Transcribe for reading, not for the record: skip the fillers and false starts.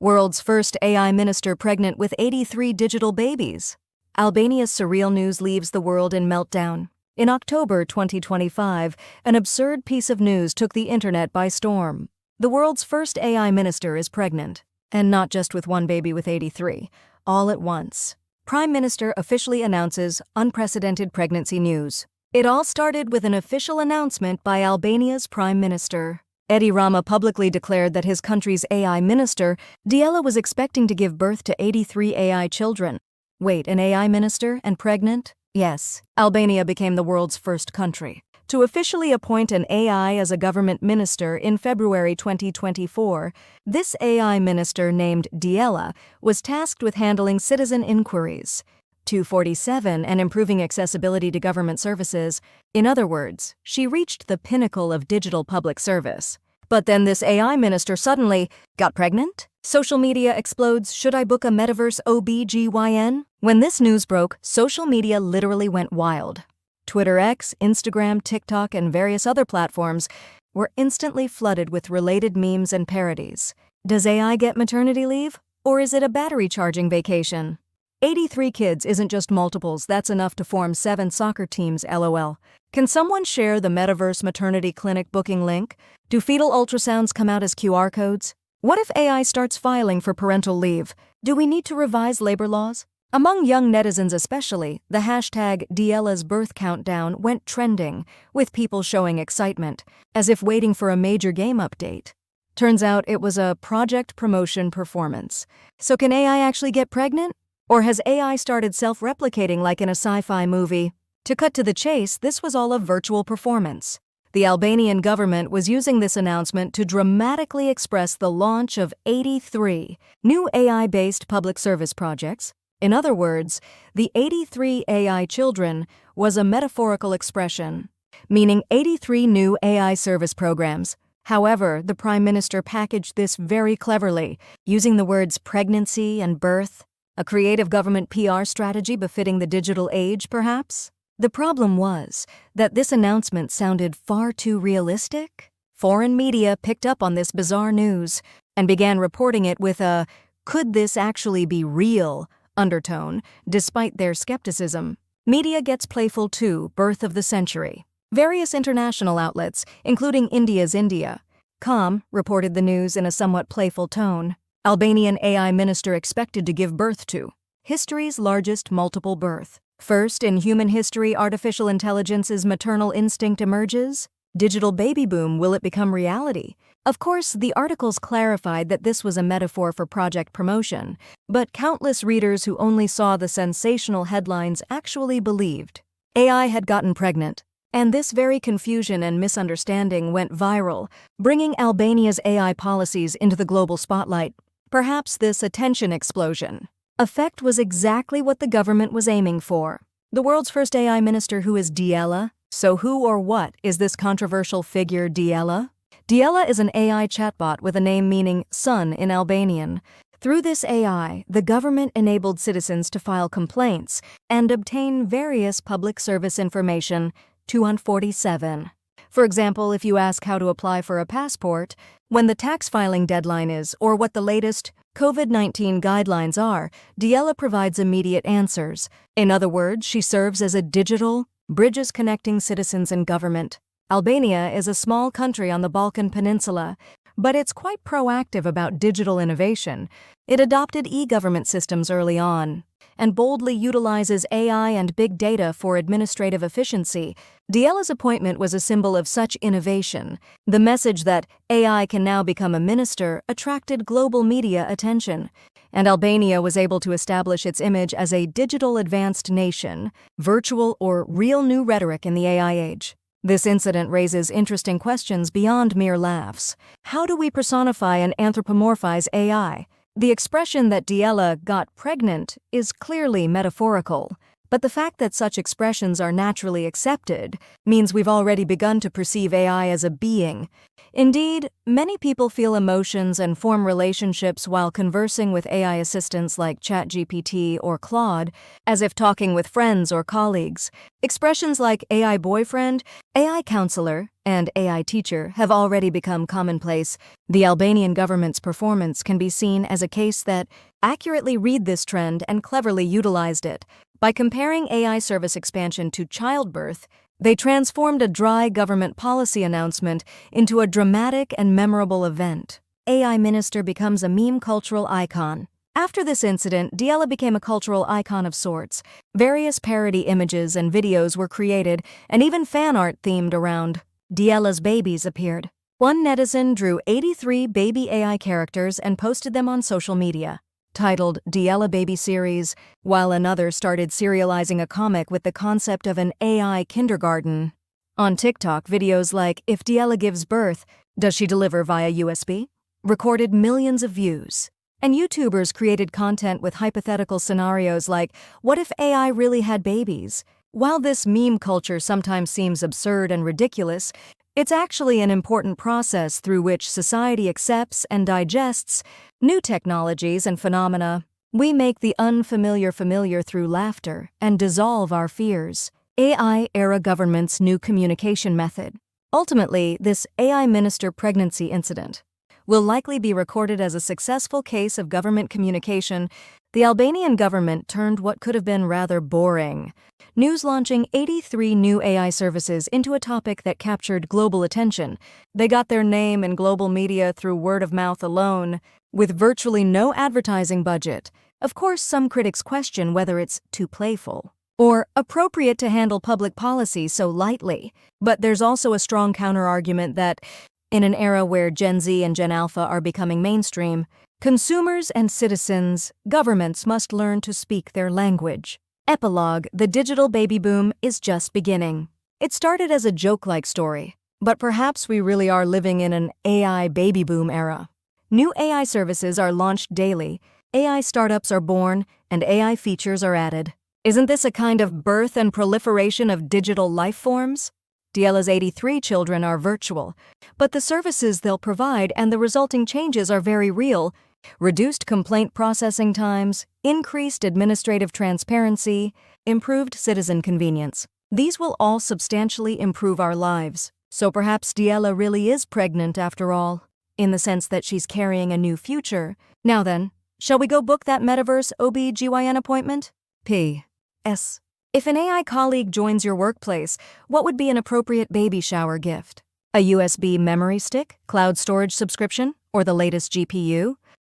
World's first AI minister pregnant with 83 digital babies. Albania's surreal news leaves the world in meltdown. In October 2025, an absurd piece of news took the internet by storm. The world's first AI minister is pregnant. And not just with one baby with 83, all at once. Prime Minister officially announces unprecedented pregnancy news. It all started with an official announcement by Albania's Prime Minister. Edi Rama publicly declared that his country's AI minister, Diela, was expecting to give birth to 83 AI children. Wait, an AI minister and pregnant? Yes, Albania became the world's first country to officially appoint an AI as a government minister in February 2024. This AI minister, named Diela, was tasked with handling citizen inquiries, 247, and improving accessibility to government services. In other words, she reached the pinnacle of digital public service. But then this AI minister suddenly got pregnant? Social media explodes, should I book a metaverse OBGYN? When this news broke, social media literally went wild. Twitter X, Instagram, TikTok, and various other platforms were instantly flooded with related memes and parodies. Does AI get maternity leave? Or is it a battery charging vacation? 83 kids isn't just multiples, that's enough to form 7 soccer teams, LOL. Can someone share the metaverse maternity clinic booking link? Do fetal ultrasounds come out as QR codes? What if AI starts filing for parental leave? Do we need to revise labor laws? Among young netizens especially, the hashtag Diela's birth countdown went trending, with people showing excitement, as if waiting for a major game update. Turns out it was a project promotion performance. So can AI actually get pregnant? Or has AI started self-replicating like in a sci-fi movie? To cut to the chase, this was all a virtual performance. The Albanian government was using this announcement to dramatically express the launch of 83 new AI-based public service projects. In other words, the 83 AI children was a metaphorical expression, meaning 83 new AI service programs. However, the Prime Minister packaged this very cleverly, using the words pregnancy and birth, a creative government PR strategy befitting the digital age, perhaps? The problem was that this announcement sounded far too realistic. Foreign media picked up on this bizarre news and began reporting it with a "could this actually be real?" undertone, despite their skepticism. Media gets playful too, birth of the century. Various international outlets, including India's India.com, reported the news in a somewhat playful tone. Albanian AI minister expected to give birth to history's largest multiple birth. First in human history, artificial intelligence's maternal instinct emerges. Digital baby boom, will it become reality? Of course, the articles clarified that this was a metaphor for project promotion, but countless readers who only saw the sensational headlines actually believed AI had gotten pregnant. And this very confusion and misunderstanding went viral, bringing Albania's AI policies into the global spotlight. Perhaps this attention explosion effect was exactly what the government was aiming for. The world's first AI minister, who is Diela? So who or what is this controversial figure, Diela? Diela is an AI chatbot with a name meaning son in Albanian. Through this AI, the government enabled citizens to file complaints and obtain various public service information, 247. For example, if you ask how to apply for a passport, when the tax filing deadline is, or what the latest COVID-19 guidelines are, Diela provides immediate answers. In other words, she serves as a digital bridges connecting citizens and government. Albania is a small country on the Balkan Peninsula, but it's quite proactive about digital innovation. It adopted e-government systems early on and boldly utilizes AI and big data for administrative efficiency. Diela's appointment was a symbol of such innovation. The message that AI can now become a minister attracted global media attention, and Albania was able to establish its image as a digital advanced nation, virtual or real new rhetoric in the AI age. This incident raises interesting questions beyond mere laughs. How do we personify and anthropomorphize AI? The expression that Diela got pregnant is clearly metaphorical, but the fact that such expressions are naturally accepted means we've already begun to perceive AI as a being. Indeed, many people feel emotions and form relationships while conversing with AI assistants like ChatGPT or Claude, as if talking with friends or colleagues. Expressions like AI boyfriend, AI counselor, and AI teacher have already become commonplace, the Albanian government's performance can be seen as a case that accurately read this trend and cleverly utilized it. By comparing AI service expansion to childbirth, they transformed a dry government policy announcement into a dramatic and memorable event. AI minister becomes a meme cultural icon. After this incident, Diela became a cultural icon of sorts. Various parody images and videos were created, and even fan art themed around Diela's babies appeared. One netizen drew 83 baby AI characters and posted them on social media, titled Diela Baby Series, while another started serializing a comic with the concept of an AI kindergarten. On TikTok, videos like, "If Diela gives birth, does she deliver via USB?" recorded millions of views. And YouTubers created content with hypothetical scenarios like, what if AI really had babies? While this meme culture sometimes seems absurd and ridiculous, it's actually an important process through which society accepts and digests new technologies and phenomena. We make the unfamiliar familiar through laughter and dissolve our fears. AI-era government's new communication method. Ultimately, this AI minister pregnancy incident will likely be recorded as a successful case of government communication. The Albanian government turned what could have been rather boring news launching 83 new AI services into a topic that captured global attention. They got their name in global media through word of mouth alone, with virtually no advertising budget. Of course, some critics question whether it's too playful or appropriate to handle public policy so lightly. But there's also a strong counter-argument that, in an era where Gen Z and Gen Alpha are becoming mainstream, consumers and citizens, governments must learn to speak their language. Epilogue: the digital baby boom is just beginning. It started as a joke-like story, but perhaps we really are living in an AI baby boom era. New AI services are launched daily, AI startups are born, and AI features are added. Isn't this a kind of birth and proliferation of digital life forms? Diela's 83 children are virtual, but the services they'll provide and the resulting changes are very real. Reduced complaint processing times, increased administrative transparency, improved citizen convenience. These will all substantially improve our lives. So perhaps Diela really is pregnant after all, in the sense that she's carrying a new future. Now then, shall we go book that metaverse OB/GYN appointment? P.S. If an AI colleague joins your workplace, what would be an appropriate baby shower gift? A USB memory stick, cloud storage subscription, or the latest GPU?